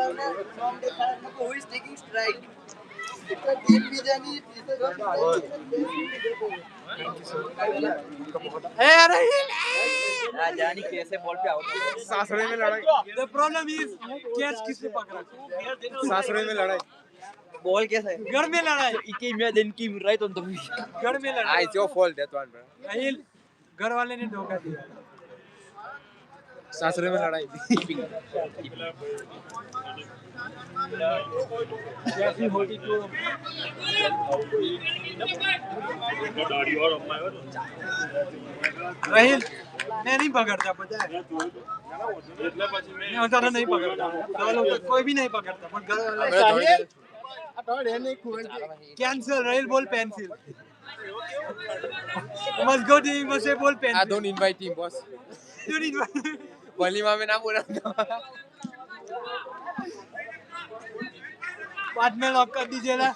Who is taking strike? Team भी जानी ए अरे जानी कैसे बॉल पे आउट सासरे में लड़ाई द प्रॉब्लम इज कैच किसने पकड़ा सासरे में लड़ाई बॉल कैसा है घर में लड़ाई इके मैं दिन की राइट ऑन द घर में लड़ाई it's your fault that one bro Rahil घर वाले ने धोखा दिया सासरे में लड़ाई कैसी होगी तो राहिल मैं नहीं पकड़ता पता है मैं होता तो नहीं पकड़ता चलो तो कोई भी नहीं पकड़ता पर घर वाले कैंसिल राहिल बोल pencil must go team must बोल I pencil don't invite him boss walima में ना बोला बाद में लॉक कर दीजिए ना